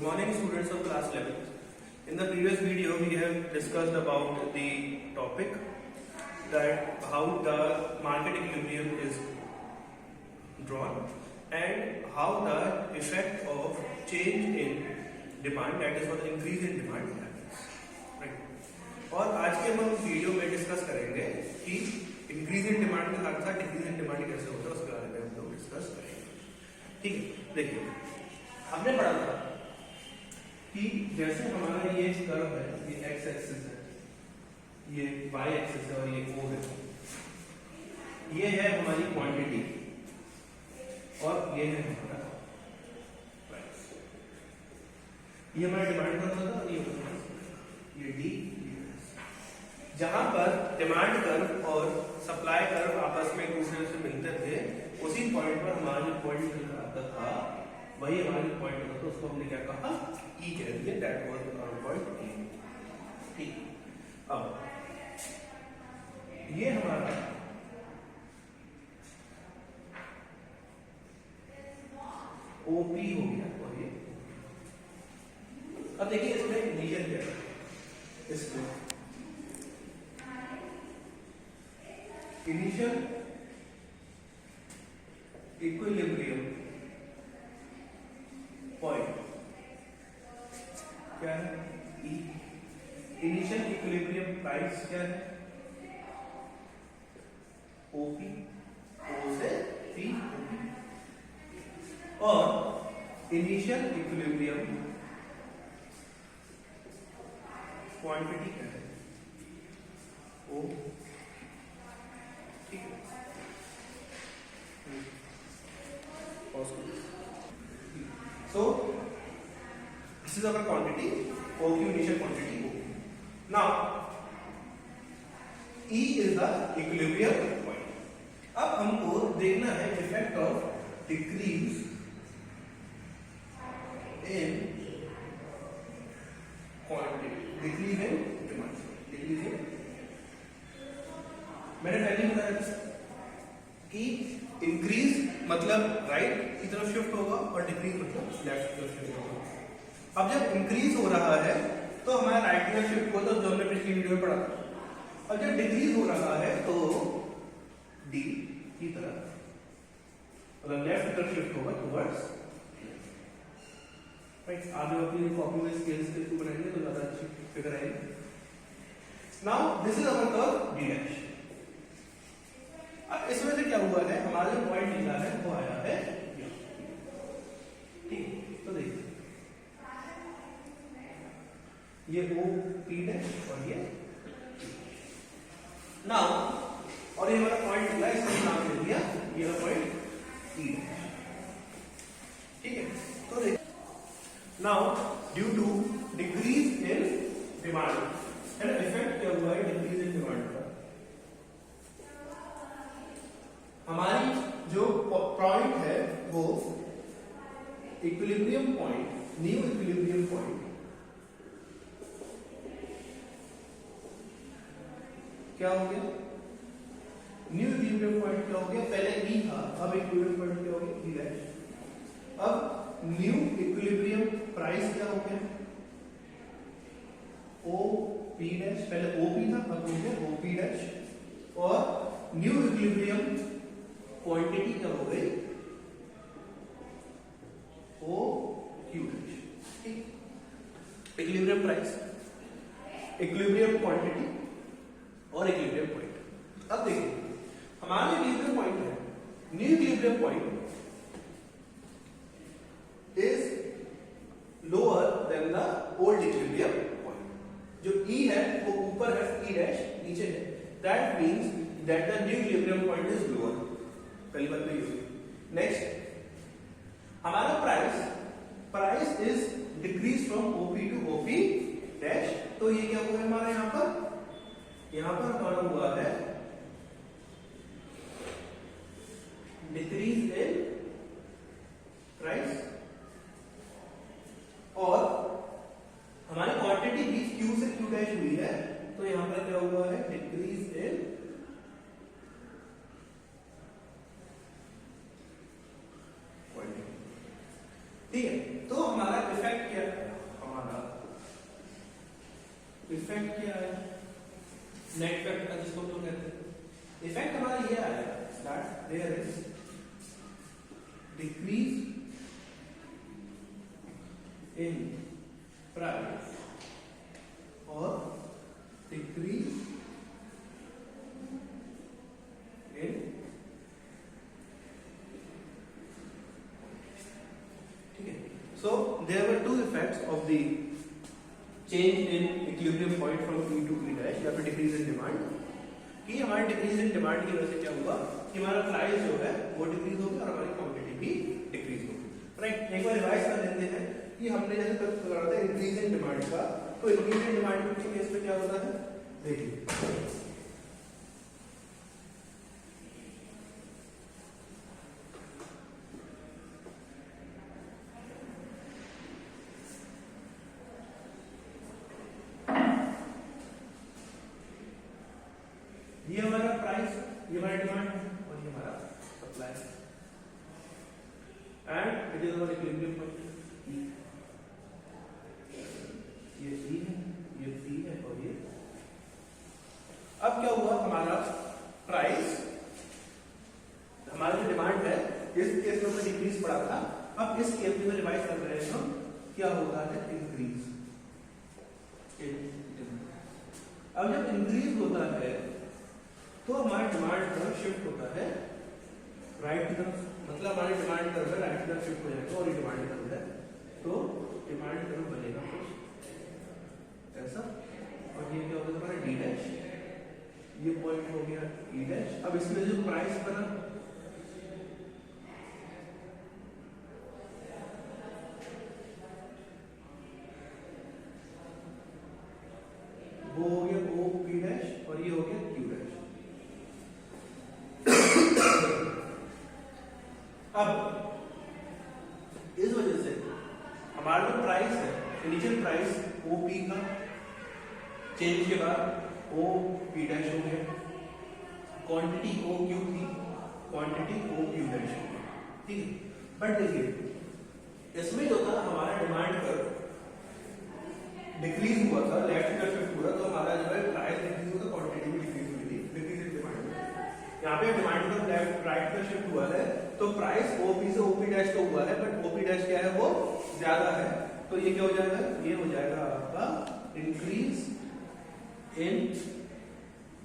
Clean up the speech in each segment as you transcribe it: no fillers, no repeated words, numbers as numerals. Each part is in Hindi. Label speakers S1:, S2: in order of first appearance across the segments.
S1: Good morning, students of class 11. In the previous video, we have discussed about the topic that how the market equilibrium is drawn and how the effect of change in demand, that is for the increase in demand happens. Right? और आज के हम वीडियो में डिस्कस करेंगे कि इंक्रीज इन डिमांड के साथ साथ डिक्रीज इन डिमांड कैसे होता है उसके बारे में हम लोग डिस्कस करेंगे. ठीक है, देखिए हमने पढ़ा था कि जैसे हमारा ये कर्व है, ये एक्स एक्सिस है, ये वाई एक्सिस है और ये ओ है. ये है हमारी क्वांटिटी और ये है हमारा प्राइस. ये हमारा डिमांड कर्व होता है, ये डी. जहां पर डिमांड कर्व और सप्लाई कर्व आपस में एक दूसरे से मिलते थे, उसी पॉइंट पर हमारा जो पॉइंट आता था वही हमारा जो पॉइंट होता था उसको हमने क्या कहा, ई कह दिया. That was our point E. ठीक, अब ये हमारा ओपी हो गया. और ये अब देखिए इसमें रीजन क्या है, इसमें इनिशियल इक्विलिब्रियम पॉइंट क्या है, ई. इनिशियल इक्विलिब्रियम प्राइस क्या है, ओपी. ओ से पी, ओपी. और इनिशियल इक्विलिब्रियम क्वांटिटी क्या है, ओ. ठीक है, so this is our quantity OQ, initial quantity OQ. Now E is the equilibrium point. अब हमको देखना है effect of decrease in quantity, decrease in demand, decrease in. मैंने पहले बताया कि इंक्रीज मतलब राइट की तरफ शिफ्ट होगा और डिक्रीज मतलब लेफ्ट की तरफ शिफ्ट होगा. अब जब इंक्रीज हो रहा है तो हमारा राइट की तरफ शिफ्ट होता है, जो हमने पिछली वीडियो में पढ़ा था. और जब डिक्रीज हो रहा है तो डी की तरफ मतलब लेफ्ट की तरफ शिफ्ट होगा टुवर्ड्स. राइट, आप जब अपनी कॉपी में स्केल्स के थ्रू बनाएंगे तो ज्यादा अच्छी फिगर आएगी. Now this is our curve D dash. अब इसमें से क्या हुआ है, हमारा जो पॉइंट निकला है वो आया है. ठीक, तो देखिए ये ओ पी है और ये नाउ, और ये हमारा पॉइंट निकला, इसका नाम दे दिया ये पॉइंट ई. ठीक है, तो देखिए now due to decrease in demand, effect क्या हुआ है डिक्रीज इन डिमांड का. हमारी जो पॉइंट है वो equilibrium point, new equilibrium point क्या हो गया, न्यू इक्विलिब्रियम पॉइंट क्या हो गया, पहले ई था, अब इक्विलिब्रियम पॉइंट क्या हो गया, ई डैश. अब न्यू इक्विलिब्रियम प्राइस क्या हो गया, ओ पी डैश. पहले ओ पी था, अब हो गया ओ पी डैश. और न्यू इक्विलिब्रियम क्वांटिटी क्या हो गई, ओ क्यू डैश. ठीक, इक्विलिब्रियम प्राइस, इक्विलिब्रियम क्वांटिटी और इक्विलिब्रियम पॉइंट. अब देखिए हमारा इक्विलिब्रियम पॉइंट है, new equilibrium point is lower than the old equilibrium point. जो ई है वो ऊपर है, ई डैश नीचे है. That means that the new equilibrium point is lower. पहली बात तो ये. नेक्स्ट हमारा price is decrease from OP to OP dash. तो ये क्या हुआ है हमारा, यहां पर हमारा हुआ है डिक्रीज इन प्राइस. और हमारी क्वांटिटी भी क्यू से क्यू डैश हुई है, तो यहां पर क्या हुआ है, डिक्रीज इन क्वांटिटी. ठीक है, तो हमारा इफेक्ट क्या इफेक्ट क्या है, नेट इफेक्ट जिसको हम लोग कहते हैं, इफेक्ट हमारा ये आया that there is decrease in price और डिक्रीज इन, ठीक है. So there were two effects of the change in equilibrium point from E to E dash या फिर डिक्रीज इन डिमांड, कि हमारे डिक्रीज इन डिमांड की वजह से क्या हुआ कि हमारा प्राइस जो है वो डिक्रीज हो गया और हमारी क्वांटिटी भी डिक्रीज हो गई. राइट, एक बार रिवाइज कर लेते हैं कि हमने जैसे करा था इंक्रीज इन डिमांड का, तो इंक्रीज इन डिमांड के केस में क्या होता है, देखिए ये हमारा प्राइस, ये हमारा डिमांड और ये हमारा supply, and it is our equilibrium point. ये E है, ये P है और ये. अब क्या हुआ, हमारा प्राइस, हमारा जो डिमांड है इस केस में डिक्रीज पड़ा था, अब इस केस में रिवाइज कर रहे हैं हम, क्या होता है, इंक्रीज. अब जब इंक्रीज होता है तो हमारा डिमांड कर्व शिफ्ट होता है राइट की तरफ, मतलब हमारी डिमांड कर्व है राइट की तरफ शिफ्ट हो जाएगा और ये डिमांड कर्व है, तो डिमांड कर्व बनेगा कुछ ऐसा, और ये क्या होगा हमारा डी डैश, ये पॉइंट हो गया ई डैश. अब इसमें जो प्राइस बना वो हो गया ओ पी डैश और ये हो गया क्यू डैश. अब इस वजह से हमारा जो प्राइस है, इनिशियल प्राइस ओपी का चेंज के बाद ओ पी डैश हो गया, क्वांटिटी ओ क्यू थी, क्वांटिटी ओ क्यू डैश हो गया, ठीक है. बट देखिए इसमें जो था हमारा डिमांड पर डिक्रीज हुआ था, लेफ्ट की तरफ शिफ्ट हुआ, तो हमारा जो है प्राइस डिक्रीज हुआ, क्वांटिटी भी डिक्रीज हुई थी, डिक्रीज इन डिमांड. यहाँ पे डिमांड पर लेफ्ट राइट पर शिफ्ट हुआ है, तो प्राइस ओपी से ओपी डैश तो हुआ है, बट ओपी डैश क्या है, वो ज्यादा है, तो ये क्या हो जाएगा, ये हो जाएगा आपका increase in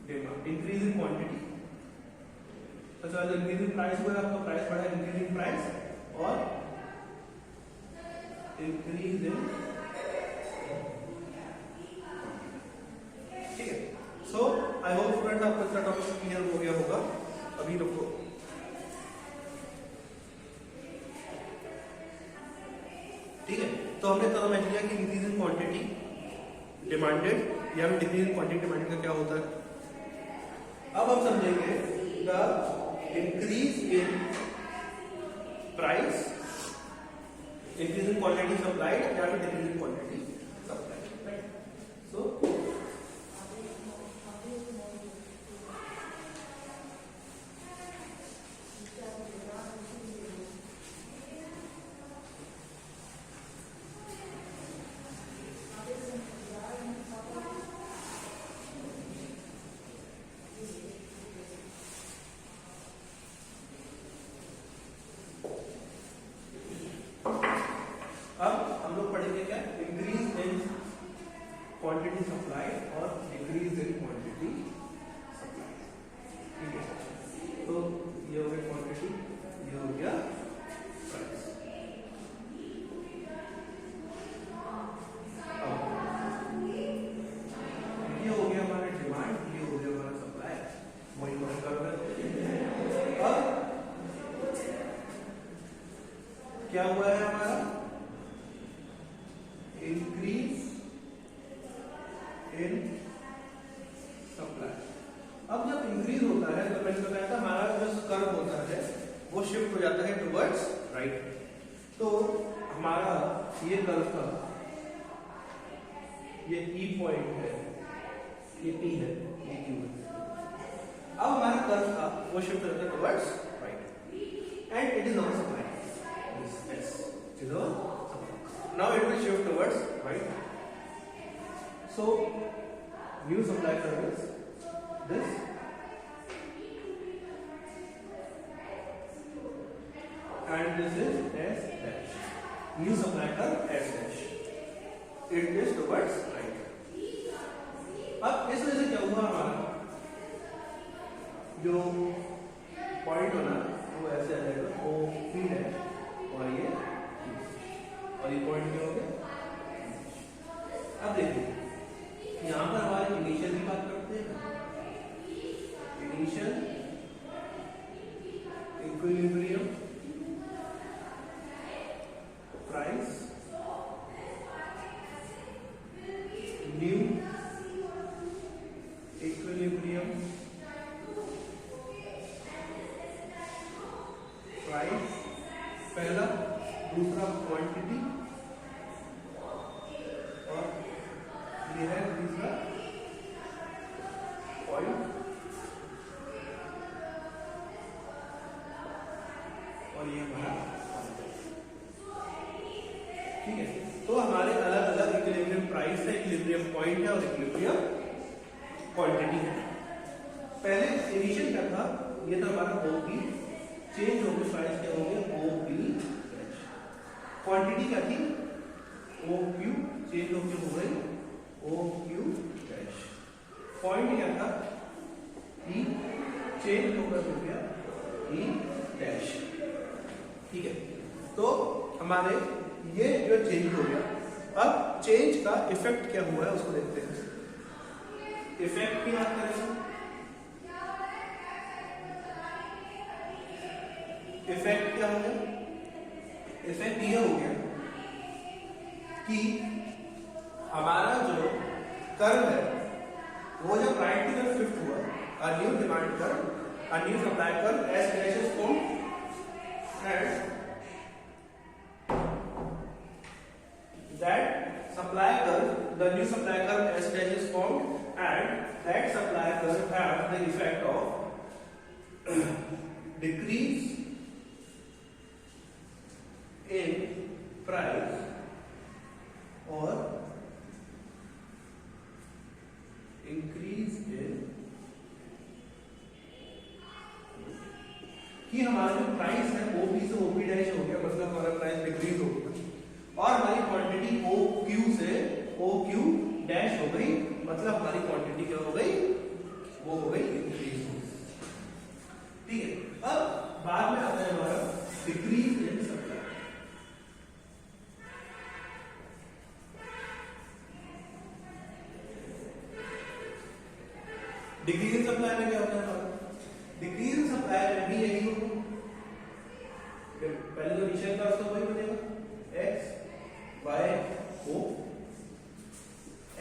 S1: demand, increase in quantity. अच्छा, इंक्रीज इन प्राइस हुआ, आपका प्राइस बढ़ा, इंक्रीज इन प्राइस और इंक्रीज इन, ठीक है. सो आई होप स्टूडेंट आपको इसका टॉपिक क्लियर हो गया होगा. अभी रुको, ठीक है. तो हमने तो समझ लिया कि इंक्रीज इन क्वांटिटी डिमांडेड या डिक्रीज इन क्वांटिटी डिमांडेड का क्या होता है. अब हम समझेंगे the increase in price, increase in quantity supplied या फिर decrease in quantity supplied, right. So अब हम लोग पढ़ेंगे क्या, इंक्रीज इन क्वांटिटी सप्लाई और डिक्रीज इन क्वांटिटी सप्लाई, ठीक है. तो ये हो गया क्वांटिटी, ये हो गया प्राइस. ये हो गया हमारा डिमांड, ये हो गया हमारा सप्लाई, वही बात कर रहे हैं. अब क्या हुआ है हमारा, इंक्रीज इन सप्लाई. अब जब इंक्रीज होता है तो मैंने बताया था हमारा जो कर्व होता है वो शिफ्ट हो जाता है टुवर्ड्स राइट. तो हमारा ये कर्व का ये ई पॉइंट है, ये पी है, ये क्यू है. अब हमारा कर्व का वो शिफ्ट हो जाता है towards right and it is not supply. Yes, now it will shift towards right. So new supply curve is this, and this is S dash. New supply curve S dash. It is towards right. अब इस वजह से क्या हुआ, हमारा जो पॉइंट होना वो ऐसे आ जाएगा ओ पी डैश, और ये पॉइंट क्या हो गया। अब देखिए यहां पर हमारे इनिशियल की बात करते हैं, initial equilibrium price, new equilibrium price, पहला, दूसरा क्वांटिटी, और ये है तीसरा पॉइंट, और ये हमारा, ठीक है। तो हमारे अलग अलग इक्विलिब्रियम प्राइस है, इक्विलिब्रियम पॉइंट है और इक्विलिब्रियम क्वांटिटी है। पहले इनिशियल क्या था, ये था हमारा ओपी, चेंज होकर प्राइस क्या होंगे ओपी, क्वांटिटी क्या थी ओ क्यू, चेंज होकर हो गई ओ क्यू डैश, पॉइंट क्या था ई, चेंज होकर हो गया ई डैश, ठीक है। तो हमारे ये जो चेंज हो गया, अब चेंज का इफेक्ट क्या हुआ है उसको देखते हैं। इफेक्ट की बात करें, इफेक्ट क्या हो गया, इफेक्ट ये हो गया कि हमारा जो कर्व है वो जब राइट की तरफ शिफ्ट हुआ, a new demand curve, a new supply curve S dash is formed, and that supply curve, the new supply curve S dash is formed, and that supply curve have the effect of decrease in price or increase in, कि हमारा जो प्राइस है ओपी से ओपी डैश हो गया, मतलब हमारा प्राइस डिक्रीज हो गया, और हमारी क्वांटिटी ओ क्यू से ओ क्यू डैश हो गई, मतलब हमारी क्वांटिटी क्या हो गई, वो हो गई इंक्रीज, ठीक है। अब बाद में आता है हमारा decrease in supply. Decrease in supply में क्या होता है हमारा, डिक्रीज इन सप्लाई में भी यही होगा, पहले जो इनिशियल था उसका वही बनेगा, X Y O,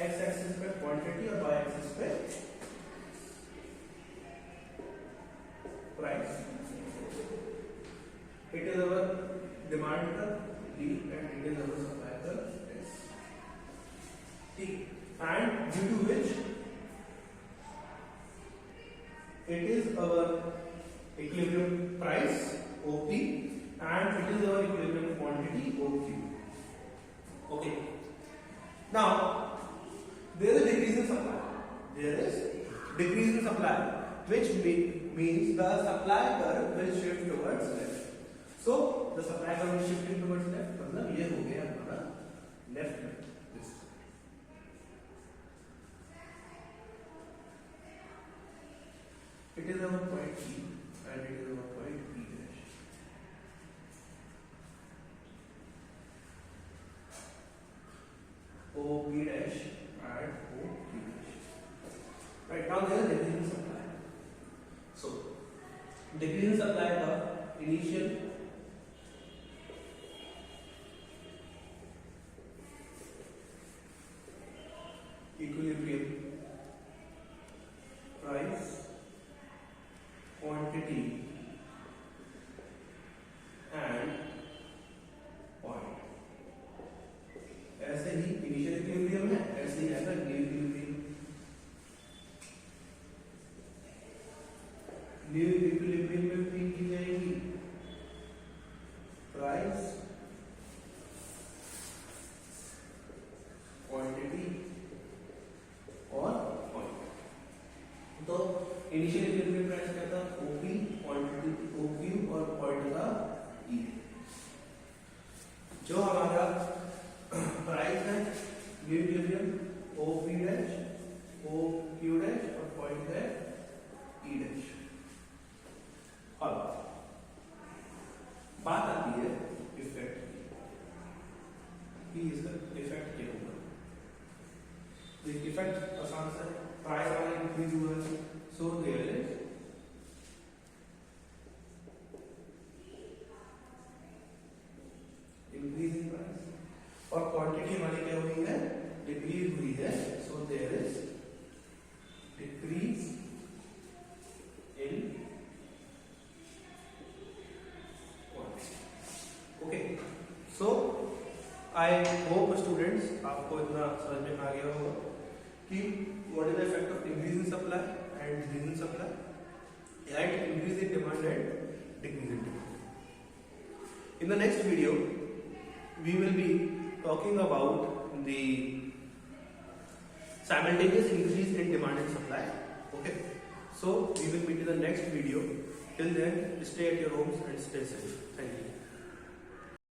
S1: X axis पे क्वांटिटी और वाई एक्सिस पे price. It is our demand curve D and it is our supply curve S, ठीक, and due to which it is our equilibrium price OP and it is our equilibrium quantity OQ. Okay. Now there is decrease in supply. There is decrease in supply, which means the supply curve will shift towards left. So the supply curve is shifting towards left. मतलब ये हो गया हमारा left में. It is our point P and it is our point P dash. O P dash and O P dash. Right now there is decrease in supply. So decrease in supply का initial equilibrium price, quantity and point, ऐसे ही इनिशियल इक्विलिब्रियम है, ऐसे ही आएगा न्यू इक्विलिब्रियम। न्यू इक्विलिब्रियम में भी की जाएगी price, quantity initial equilibrium price क्या था? ओपी और पॉइंट था ई। जो हमारा प्राइस है equilibrium OP dash O Q dash और पॉइंट है ई डैश। अब बात आती है इफेक्ट की, इसका इफेक्ट क्या होगा? इफेक्ट आसान से, प्राइस हमारा इंक्रीज हुआ है, so there is increase in price, और क्वांटिटी हमारी क्या हुई है? डिक्रीज हुई है, so there is decrease in quantity. Okay, so I hope students आपको इतना समझ में आ गया होगा कि what is the effect of increase in supply and decrease in supply and increase in demand and decrease in demand. In the next video, we will be talking about the simultaneous increase in demand and supply. Okay, so we will meet in the next video. Till then, stay at your homes and stay safe. Thank you.